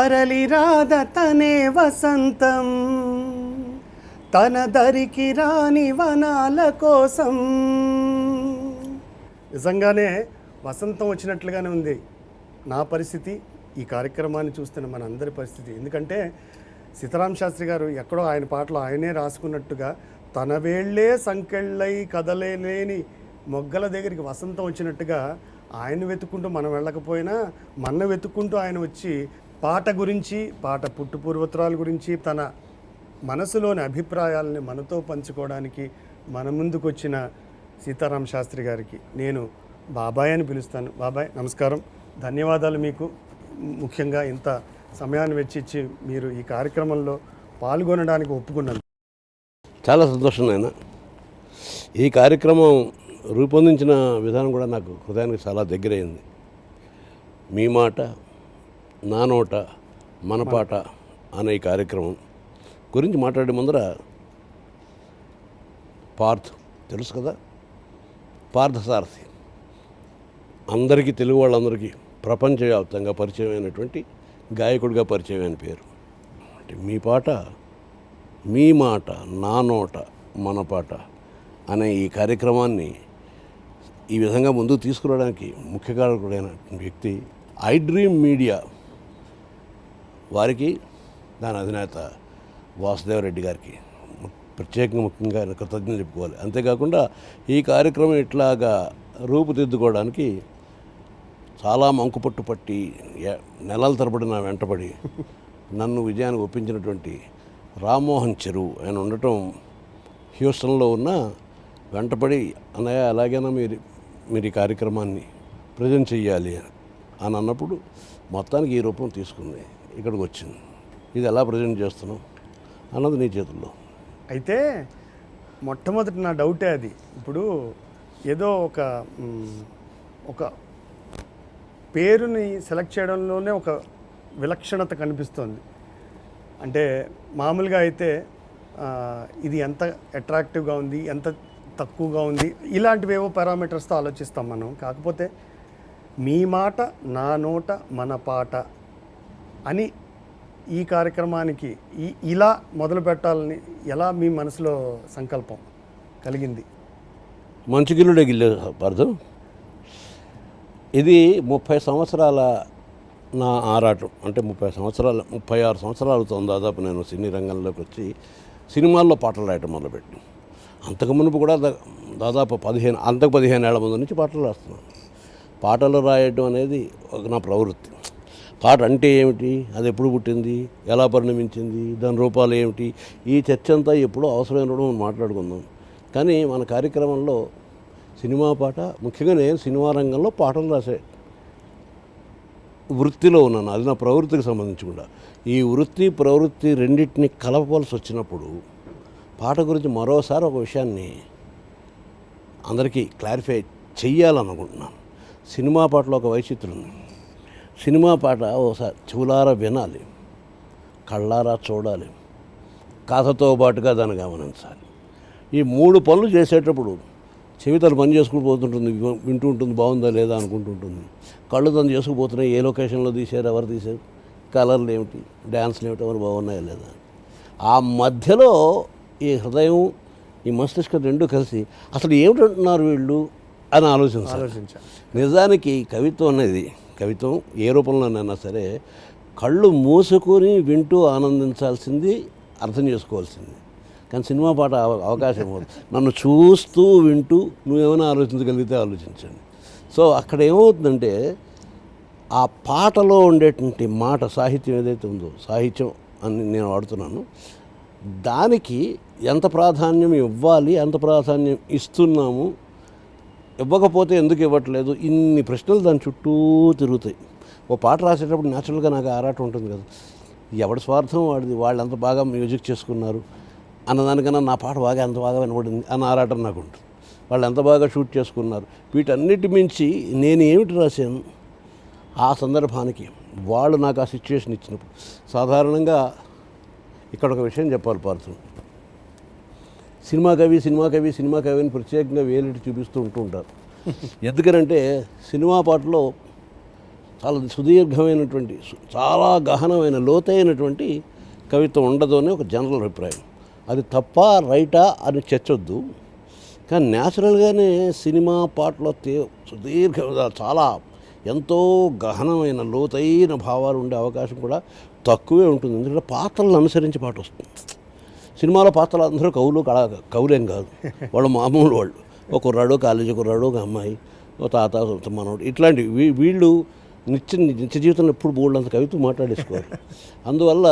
తరలి రాద తనే వసంతం తన దరికి రాని వనాల కోసం. నిజంగానే వసంతం వచ్చినట్లుగానే ఉంది నా పరిస్థితి, ఈ కార్యక్రమాన్ని చూస్తున్న మన అందరి పరిస్థితి. ఎందుకంటే సీతారామ శాస్త్రి గారు ఎక్కడో ఆయన పాటలో ఆయనే రాసుకున్నట్టుగా తన వేళ్లే సంకెళ్ళై కదలేని మొగ్గల దగ్గరికి వసంతం వచ్చినట్టుగా ఆయన వెతుక్కుంటూ మనం వెళ్ళకపోయినా మన వెతుక్కుంటూ ఆయన వచ్చి పాట గురించి, పాట పుట్టుపూర్వత్రాల గురించి, తన మనసులోని అభిప్రాయాలని మనతో పంచుకోవడానికి మన ముందుకు వచ్చిన సీతారామ శాస్త్రి గారికి నేను బాబాయ్ అని పిలుస్తాను. బాబాయ్ నమస్కారం, ధన్యవాదాలు మీకు. ముఖ్యంగా ఇంత సమయాన్ని వెచ్చించి మీరు ఈ కార్యక్రమంలో పాల్గొనడానికి ఒప్పుకున్నాను. చాలా సంతోషం నాయన. ఈ కార్యక్రమం రూపొందించిన విధానం కూడా నాకు హృదయానికి చాలా దగ్గరైంది. మీ మాట నా నోట మన పాట అనే ఈ కార్యక్రమం గురించి మాట్లాడే ముందర పార్థ్ తెలుసు కదా, పార్థసారథి అందరికీ, తెలుగు వాళ్ళందరికీ ప్రపంచవ్యాప్తంగా పరిచయమైనటువంటి గాయకుడిగా పరిచయమైన పేరు. అంటే మీ పాట మీ మాట నా నోట మన పాట అనే ఈ కార్యక్రమాన్ని ఈ విధంగా ముందుకు తీసుకురావడానికి ముఖ్య కారకుడైన వ్యక్తి ఐ డ్రీమ్ మీడియా వారికి, దాని అధినేత వాసుదేవరెడ్డి గారికి ప్రత్యేకంగా ముఖ్యంగా కృతజ్ఞతలు చెప్పుకోవాలి. అంతేకాకుండా ఈ కార్యక్రమం ఇట్లాగా రూపుదిద్దుకోవడానికి చాలా మంకుపట్టు పట్టి నెలల తరబడి నా వెంటబడి నన్ను విజయానికి ఒప్పించినటువంటి రామ్మోహన్ చెరువు ఆయన ఉండటం హ్యూస్టన్లో ఉన్న వెంటపడి అన్నయ్య ఎలాగైనా మీరు ఈ కార్యక్రమాన్ని ప్రజెంట్ చెయ్యాలి అని అన్నప్పుడు మొత్తానికి ఈ రూపం తీసుకుంది, ఇక్కడికి వచ్చింది. ఇది ఎలా ప్రజెంట్ చేస్తున్నాం అన్నది నీ చేతుల్లో. అయితే మొట్టమొదటి నా డౌటే అది. ఇప్పుడు ఏదో ఒక పేరుని సెలెక్ట్ చేయడంలోనే ఒక విలక్షణత కనిపిస్తోంది. అంటే మామూలుగా అయితే ఇది ఎంత అట్రాక్టివ్గా ఉంది, ఎంత తక్కువగా ఉంది, ఇలాంటివేవో పారామీటర్స్తో ఆలోచిస్తాం మనం. కాకపోతే మీ మాట నా నోట మన పాట అని ఈ కార్యక్రమానికి ఇలా మొదలు పెట్టాలని ఎలా మీ మనసులో సంకల్పం కలిగింది? మంచుగిల్లుడే గిల్లే పార్థం. ఇది 30 సంవత్సరాల నా ఆరాటం. అంటే 36 సంవత్సరాలు అవుతుంది దాదాపు నేను సినీ రంగంలోకి వచ్చి సినిమాల్లో పాటలు రాయటం మొదలుపెట్టి. అంతకు మునుపు కూడా దాదాపు 15 ఏళ్ల ముందు నుంచి పాటలు రాస్తున్నాను. పాటలు రాయటం అనేది నా ప్రవృత్తి. పాట అంటే ఏమిటి, అది ఎప్పుడు పుట్టింది, ఎలా పరిణమించింది, దాని రూపాలు ఏమిటి, ఈ చర్చ అంతా ఎప్పుడూ అవసరమైనప్పుడు మనం మాట్లాడుకుందాం. కానీ మన కార్యక్రమంలో సినిమా పాట, ముఖ్యంగా నేను సినిమా రంగంలో పాటలు రాసే వృత్తిలో ఉన్నాను. అది నా ప్రవృత్తికి సంబంధించి కూడా. ఈ వృత్తి ప్రవృత్తి రెండింటిని కలపవలసి వచ్చినప్పుడు పాట గురించి మరోసారి ఒక విషయాన్ని అందరికీ క్లారిఫై చెయ్యాలనుకుంటున్నాను. సినిమా పాటలో ఒక వైచిత్రం ఉంది. సినిమా పాట ఒకసారి చెవులారా వినాలి, కళ్ళారా చూడాలి, కథతో పాటుగా దాన్ని గమనించాలి. ఈ 3 పనులు చేసేటప్పుడు చెవి తను పని చేసుకుని పోతుంటుంది, వింటూ ఉంటుంది, బాగుందా లేదా అనుకుంటుంటుంది. కళ్ళు తను చేసుకుపోతున్నాయి, ఏ లొకేషన్లో తీశారు, ఎవరు తీశారు, కలర్లు ఏమిటి, డ్యాన్స్లు ఏమిటి, ఎవరు బాగున్నాయా లేదా. ఆ మధ్యలో ఈ హృదయం, ఈ మస్తిష్కం రెండు కలిసి అసలు ఏమిటంటున్నారు వీళ్ళు అని ఆలోచించాలి. నిజానికి కవిత్వం అనేది, కవిత్వం ఏ రూపంలోనైనా సరే కళ్ళు మూసుకొని వింటూ ఆనందించాల్సింది, అర్థం చేసుకోవాల్సింది. కానీ సినిమా పాట అవకాశం నన్ను చూస్తూ వింటూ నువ్వేమైనా ఆలోచించగలిగితే ఆలోచించండి. సో అక్కడ ఏమవుతుందంటే ఆ పాటలో ఉండేటువంటి మాట, సాహిత్యం ఏదైతే ఉందో, సాహిత్యం అని నేను వాడుతున్నాను, దానికి ఎంత ప్రాధాన్యం ఇవ్వాలి, ఎంత ప్రాధాన్యం ఇస్తున్నాము, ఇవ్వకపోతే ఎందుకు ఇవ్వట్లేదు, ఇన్ని ప్రశ్నలు దాని చుట్టూ తిరుగుతాయి. ఓ పాట రాసేటప్పుడు న్యాచురల్గా నాకు ఆరాటం ఉంటుంది కదా, ఎవడి స్వార్థం వాడిది, వాళ్ళు ఎంత బాగా మ్యూజిక్ చేసుకున్నారు అన్నదానికన్నా నా పాట ఎంత బాగా వినబడింది అన్న ఆరాటం నాకు ఉంటుంది. వాళ్ళు ఎంత బాగా షూట్ చేసుకున్నారు, వీటన్నిటి మించి నేను ఏమిటి రాశాను ఆ సందర్భానికి, వాళ్ళు నాకు ఆ సిచ్యువేషన్ ఇచ్చినప్పుడు. సాధారణంగా ఇక్కడ ఒక విషయం చెప్పాలి పార్థు, సినిమా కవి అని ప్రత్యేకంగా వేలెట్టి చూపిస్తూ ఉంటారు. ఎందుకనంటే సినిమా పాటలో చాలా సుదీర్ఘమైనటువంటి చాలా గహనమైన లోతైనటువంటి కవిత్వం ఉండదు అని ఒక జనరల్ అభిప్రాయం. అది తప్ప రైటా అని చర్చొద్దు. కానీ న్యాచురల్గానే సినిమా పాటలో సుదీర్ఘ చాలా ఎంతో గహనమైన లోతైన భావాలు ఉండే అవకాశం కూడా తక్కువే ఉంటుంది. ఎందుకంటే పాత్రలను అనుసరించి పాట వస్తుంది. సినిమాలో పాత్రలు అందరూ కవులేం కాదు, వాళ్ళు మామూలు వాళ్ళు. ఒక కుర్రాడు, కాలేజీ కుర్రాడు, ఒక అమ్మాయి, ఒక తాత, మనోడు, ఇట్లాంటివి. వీళ్ళు నిత్య జీవితంలో ఎప్పుడు బోల్డంత కవిత్వం మాట్లాడేసుకోవాలి. అందువల్ల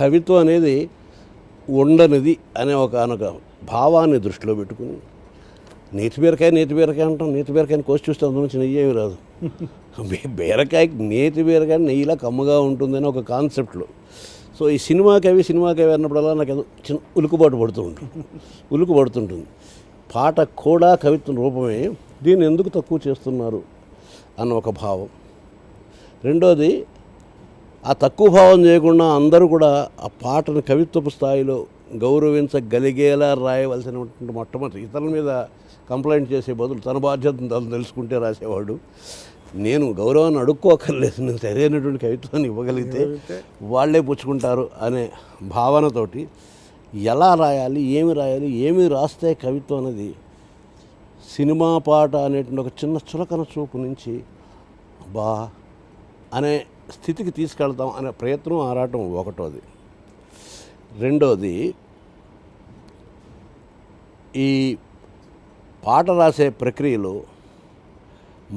కవిత్వం అనేది ఉండనిది అనే ఒక భావాన్ని దృష్టిలో పెట్టుకుని నేతి బీరకాయ అంటాం. నేతి బీరకాయని కోసి చూస్తే అందులో నుంచి నెయ్యి ఏమి రాదు. నేతి బీరకాయ నెయ్యిలా కమ్మగా ఉంటుందని ఒక కాన్సెప్ట్లో. సో ఈ సినిమా కవి అన్నప్పుడల్లా నాకు ఏదో చిన్న ఉలుకుబాటు పడుతుంటుంది. పాట కూడా కవిత్వం రూపమే. దీన్ని ఎందుకు తక్కువ చేస్తున్నారు అన్న ఒక భావం. రెండోది, ఆ తక్కువ భావం చేయకుండా అందరూ కూడా ఆ పాటను కవిత్వపు స్థాయిలో గౌరవించగలిగేలా రాయవలసినటువంటి మొట్టమొదటి ఇతరుల మీద కంప్లైంట్ చేసే బదులు తన బాధ్యతను తను తెలుసుకుంటే రాసేవాడు. నేను గౌరవాన్ని అడుక్కోకర్లేదు, నేను సరైనటువంటి కవిత్వాన్ని ఇవ్వగలిగితే వాళ్ళే పుచ్చుకుంటారు అనే భావనతోటి ఎలా రాయాలి, ఏమి రాస్తే కవిత్వం అనేది సినిమా పాట అనేటువంటి ఒక చిన్న చులకన చూపు నుంచి బా అనే స్థితికి తీసుకెళ్తాం అనే ప్రయత్నం, ఆరాటం ఒకటోది. రెండోది, ఈ పాట రాసే ప్రక్రియలో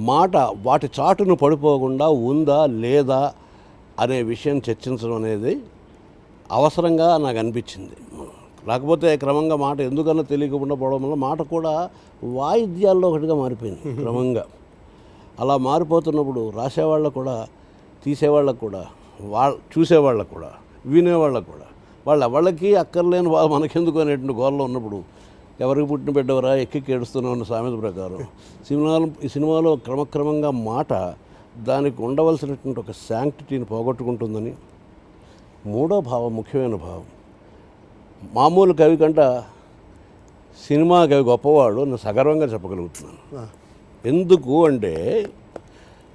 మాట వాటి చాటును పడిపోకుండా ఉందా లేదా అనే విషయం చర్చించడం అనేది అవసరంగా నాకు అనిపించింది. లేకపోతే క్రమంగా మాట ఎందుకన్నా తెలియకుండా పోవడం వల్ల మాట కూడా వాయిద్యాల్లో ఒకటిగా మారిపోయింది క్రమంగా. అలా మారిపోతున్నప్పుడు రాసేవాళ్ళకు కూడా, తీసేవాళ్ళకు కూడా, చూసేవాళ్ళకు కూడా, వినేవాళ్ళకు కూడా వాళ్ళకి అక్కర్లేని మనకెందుకు అనేటువంటి గోల్లో ఉన్నప్పుడు ఎవరికి పుట్టిన బిడ్డవరా ఎక్కి ఏడుస్తూనే ఉన్న సామెత ప్రకారం ఈ సినిమాలో క్రమక్రమంగా మాట దానికి ఉండవలసినటువంటి ఒక శాంక్టిటీని పోగొట్టుకుంటుందని. మూడో భావం, ముఖ్యమైన భావం, మామూలు కవి కంట సినిమా కవి గొప్పవాడు నేను సగర్వంగా చెప్పగలుగుతున్నాను. ఎందుకు అంటే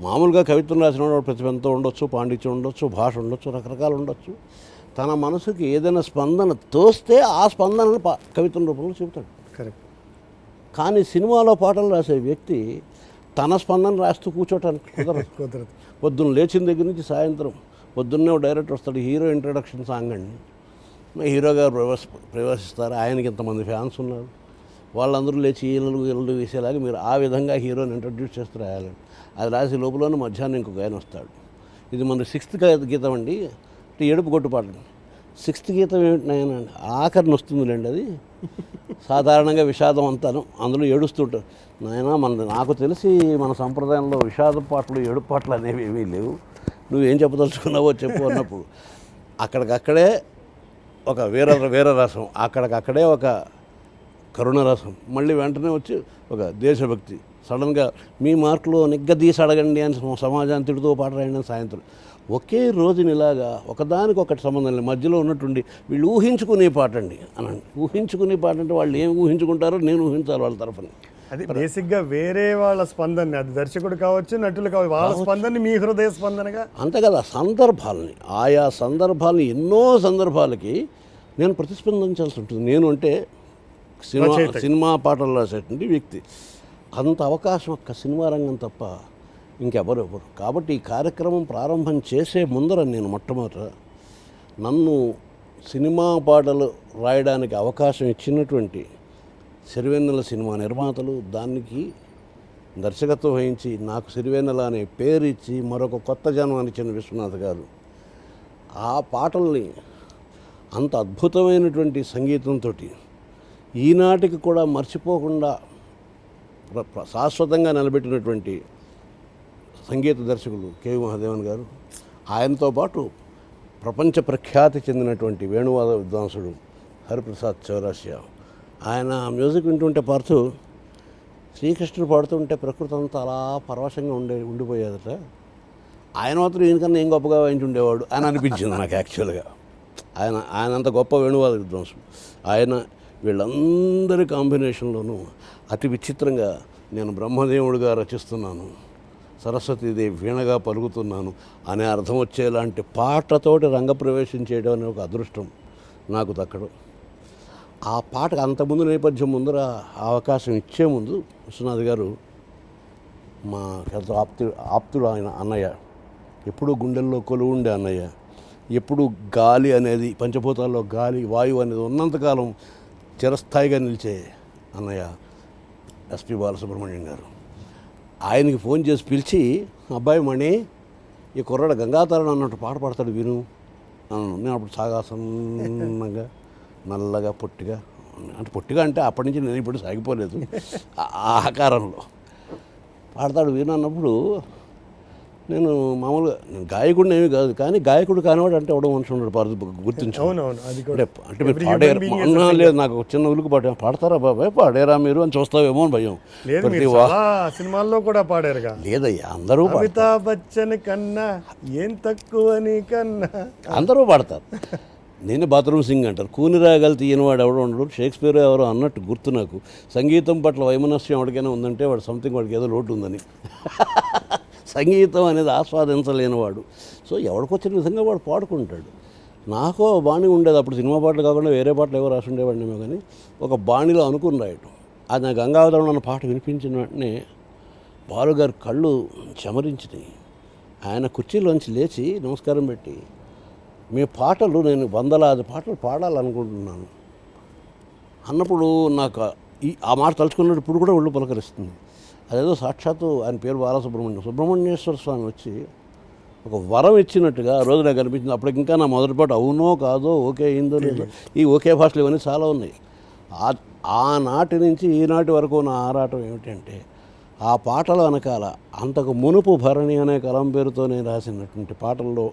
మామూలుగా కవిత్వం రాసిన వాడు ప్రతిభ ఎంతో ఉండొచ్చు, పాండిత్యం ఉండొచ్చు, భాష ఉండొచ్చు, రకరకాలు ఉండొచ్చు. తన మనసుకి ఏదైనా స్పందన తోస్తే ఆ స్పందనను కవిత్వం రూపంలో చెబుతాడు. కరెక్ట్. కానీ సినిమాలో పాటలు రాసే వ్యక్తి తన స్పందన రాస్తూ కూర్చోటానికి కుదరదు. పొద్దున్న లేచిన దగ్గర నుంచి సాయంత్రం పొద్దున్నే డైరెక్టర్ వస్తాడు, హీరో ఇంట్రడక్షన్ సాంగ్ అండి, హీరో గారు ప్రవేశిస్తారు, ఆయనకి ఇంతమంది ఫ్యాన్స్ ఉన్నారు, వాళ్ళందరూ లేచి ఇళ్ళు వేసేలాగా మీరు ఆ విధంగా హీరోని ఇంట్రడ్యూస్ చేస్తూ రాయాలి. అది రాసి లోపల మధ్యాహ్నం ఇంకొక ఆయన వస్తాడు. ఇది మన 6th గీతం అండి, ఏడుపు కొట్టు పాట. 6th గీతం ఏమిటి నాయన, ఆఖరిని వస్తుందిలేండి, అది సాధారణంగా విషాదం అంతాను, అందులో ఏడుస్తుంటారు. నాయన నాకు తెలిసి మన సంప్రదాయంలో విషాద పాటలు, ఏడుపు పాటలు అనేవి ఏమీ లేవు, నువ్వేం చెప్పదలుచుకున్నావో చెప్పు అన్నప్పుడు అక్కడికక్కడే ఒక వీర రసం, అక్కడికక్కడే ఒక కరుణరసం, మళ్ళీ వెంటనే వచ్చి ఒక దేశభక్తి. సడన్గా మీ మార్కులో నిగ్గదీసి అడగండి అని సమాజాన్ని తిడుతూ పాట రాయండి సాయంత్రం. ఒకే రోజుని ఇలాగా ఒకదానికొకటి సంబంధం లేదు, మధ్యలో ఉన్నట్టుండి వీళ్ళు ఊహించుకునే పాట అండి అనండి. ఊహించుకునే పాట అంటే వాళ్ళు ఏమి ఊహించుకుంటారో నేను ఊహించాలి వాళ్ళ తరఫున. అది బేసిక్గా వేరే వాళ్ళ స్పందన, అది దర్శకుడు కావచ్చు, నటులు కావచ్చు, వాళ్ళ స్పందన మీ హృదయ స్పందనగా అంతే కదా. సందర్భాలని, ఆయా సందర్భాలని, ఎన్నో సందర్భాలకి నేను ప్రతిస్పందించాల్సి ఉంటుంది. నేను అంటే సినిమా పాటలు రాసేటువంటి వ్యక్తి, అంత అవకాశం ఒక్క సినిమా రంగం తప్ప ఇంకెవరు. కాబట్టి ఈ కార్యక్రమం ప్రారంభం చేసే ముందర నేను మొట్టమొదట నన్ను సినిమా పాటలు రాయడానికి అవకాశం ఇచ్చినటువంటి సిరివెన్నెల సినిమా నిర్మాతలు, దానికి దర్శకత్వం వహించి నాకు సిరివెన్నెల అనే పేరు ఇచ్చి మరొక కొత్త జన్మని ఇచ్చిన విశ్వనాథ్ గారు, ఆ పాటల్ని అంత అద్భుతమైనటువంటి సంగీతంతో ఈనాటికి కూడా మర్చిపోకుండా శాశ్వతంగా నిలబెట్టినటువంటి సంగీత దర్శకులు కెవి మహాదేవన్ గారు, ఆయనతో పాటు ప్రపంచ ప్రఖ్యాతి చెందినటువంటి వేణువాద విద్వాంసుడు హరిప్రసాద్ చౌరాసియా, ఆయన మ్యూజిక్ వింటుంటే పాడుతూ శ్రీకృష్ణుడు పాడుతుంటే ప్రకృతి అంతా అలా పరవశంగా ఉండిపోయేదట. ఆయన మాత్రం ఈయనకన్నా ఏం గొప్పగా వాయించుండేవాడు అని అనిపించింది నాకు యాక్చువల్గా. ఆయన అంత గొప్ప వేణువాద విద్వాంసుడు ఆయన. వీళ్ళందరి కాంబినేషన్లోనూ అతి విచిత్రంగా నేను బ్రహ్మదేవుడిగా రచిస్తున్నాను, సరస్వతీదేవి వీణగా పలుకుతున్నాను అనే అర్థం వచ్చేలాంటి పాటతోటి రంగప్రవేశం చేయడం అనే ఒక అదృష్టం నాకు దక్కడం. ఆ పాటకు అంతకుముందు నేపథ్యం ముందర ఆ అవకాశం ఇచ్చే ముందు విశ్వనాథ్ గారు మా ఎంతో ఆప్తుడు ఆయన అన్నయ్య, ఎప్పుడూ గుండెల్లో కొలువు ఉండే అన్నయ్య, ఎప్పుడు గాలి అనేది పంచభూతాల్లో గాలి వాయువు అనేది ఉన్నంతకాలం చిరస్థాయిగా నిలిచే అన్నయ్య ఎస్పి బాలసుబ్రహ్మణ్యం గారు. ఆయనకి ఫోన్ చేసి పిలిచి, అబ్బాయి మణి, ఈ కుర్రాడు గంగాతరణం అన్నట్టు పాట పాడతాడు విను అన్నాను. నేను అప్పుడు సాగాసనంగా నల్లగా పొట్టిగా, అంటే పొట్టిగా అంటే అప్పటి నుంచి నేను ఇప్పుడు సాగిపోలేదు, ఆ ఆకారంలో పాడతాడు విను అన్నప్పుడు నేను మామూలుగా నేను గాయకుడిని ఏమీ కాదు, కానీ గాయకుడు కానివాడు అంటే ఎవడో మనిషి ఉన్నాడు గుర్తించు. అంటే మీరు పాడారు అన్నా లేదు, నాకు చిన్న ఉలుకు పాడతారా బాబాయ్, పాడారా మీరు అని చూస్తావేమో అని భయం. సినిమాల్లో కూడా పాడారుగా. లేదయ్యా, అందరూ అమితాబ్ బచ్చన్ కన్నా ఏం తక్కువ కన్నా అందరూ పాడతారు. నేనే బాత్రూమ్ సింగ్ అంటారు. కూని రాగలు తీయనివాడు ఎవడో ఉండడు, షేక్స్పియర్ ఎవరో అన్నట్టు గుర్తు నాకు. సంగీతం పట్ల వైమనస్యం ఎవరికైనా ఉందంటే వాడు సంథింగ్, వాడికి ఏదో లోటు ఉందని. సంగీతం అనేది ఆస్వాదించలేనివాడు. సో ఎవడికొచ్చిన విధంగా వాడు పాడుకుంటాడు. నాకో బాణి ఉండేది అప్పుడు, సినిమా పాటలు కాకుండా వేరే పాటలు ఎవరు రాసి ఉండేవాడినేమో, కానీ ఒక బాణిలో అనుకుని రాయటం. అది నా గంగావతరణం అన్న పాట వినిపించిన వెంటనే బాలుగారు కళ్ళు చెమరించినాయి. ఆయన కుర్చీలోంచి లేచి నమస్కారం పెట్టి, మీ పాటలు నేను 100 పాటలు పాడాలనుకుంటున్నాను అన్నప్పుడు నాకు ఆ మాట తలుచుకున్నప్పుడు ఇప్పుడు కూడా ఒళ్ళు పలకరిస్తుంది. అదేదో సాక్షాత్తు ఆయన పేరు సుబ్రహ్మణ్యేశ్వర స్వామి వచ్చి ఒక వరం ఇచ్చినట్టుగా ఆ రోజు నాకు అనిపించింది. అప్పటికి ఇంకా నా మొదటి పాట అవునో కాదో, ఓకే అయిందో లేదో, ఈ ఓకే భాషలు ఇవన్నీ చాలా ఉన్నాయి. ఆనాటి నుంచి ఈనాటి వరకు నా ఆరాటం ఏమిటంటే, ఆ పాటల వెనకాల అంతకు మునుపు భరణి అనే కలం పేరుతో నేను రాసినటువంటి పాటల్లో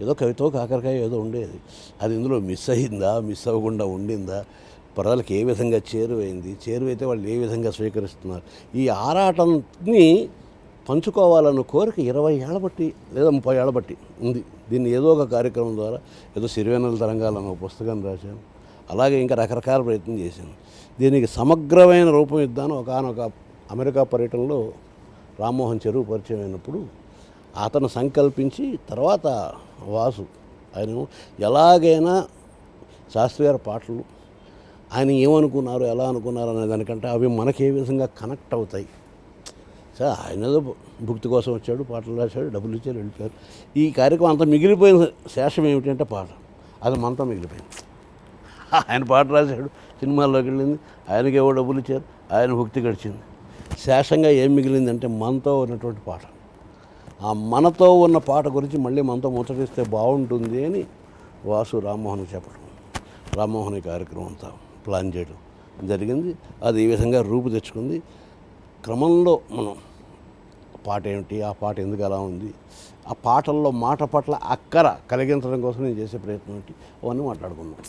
ఏదో కవితో కాకరకాయ ఏదో ఉండేది. అది ఇందులో మిస్ అయ్యిందా, మిస్ అవ్వకుండా ఉండిందా, ప్రజలకు ఏ విధంగా చేరువైతే వాళ్ళు ఏ విధంగా స్వీకరిస్తున్నారు, ఈ ఆరాటాన్ని పంచుకోవాలన్న కోరిక 20 ఏళ్ళ బట్టి లేదా 30 ఏళ్ళ బట్టి ఉంది. దీన్ని ఏదో ఒక కార్యక్రమం ద్వారా, ఏదో సిరివెన్నెల తరంగాలు అన్న పుస్తకాన్ని రాశాను, అలాగే ఇంకా రకరకాల ప్రయత్నం చేశాను. దీనికి సమగ్రమైన రూపం ఇద్దాను. ఒకనొక అమెరికా పర్యటనలో రామ్మోహన్ చెరువు పరిచయం అయినప్పుడు అతను సంకల్పించి, తర్వాత వాసు ఆయన ఎలాగైనా శాస్త్రి గారి పాటలు ఆయన ఏమనుకున్నారు, ఎలా అనుకున్నారు అనే దానికంటే అవి మనకి ఏ విధంగా కనెక్ట్ అవుతాయి. సార్ ఆయన ఏదో భుక్తి కోసం వచ్చాడు, పాటలు రాశాడు, డబ్బులు ఇచ్చారు, వెళ్ళిపోయారు. ఈ కార్యక్రమం అంతా మిగిలిపోయిన శేషం ఏమిటంటే పాట, అది మనతో మిగిలిపోయింది. ఆయన పాట రాశాడు, సినిమాల్లోకి వెళ్ళింది, ఆయనకేవో డబ్బులు ఇచ్చారు, ఆయన భుక్తి గడిచింది. శేషంగా ఏం మిగిలిందంటే మనతో ఉన్నటువంటి పాట. ఆ మనతో ఉన్న పాట గురించి మళ్ళీ మనతో ముచ్చటిస్తే బాగుంటుంది అని వాసు రామ్మోహన్ చెప్పడం, రామ్మోహన్ ఈ కార్యక్రమం అంతా ప్లాన్ చేయడం జరిగింది. అది ఈ విధంగా రూపు తెచ్చుకుంది. క్రమంలో మనం పాట ఏమిటి, ఆ పాట ఎందుకు అలా ఉంది, ఆ పాటల్లో మాట పట్ల అక్కర కలిగించడం కోసం నేను చేసే ప్రయత్నం ఏంటి, అవన్నీ మాట్లాడుకుందాం.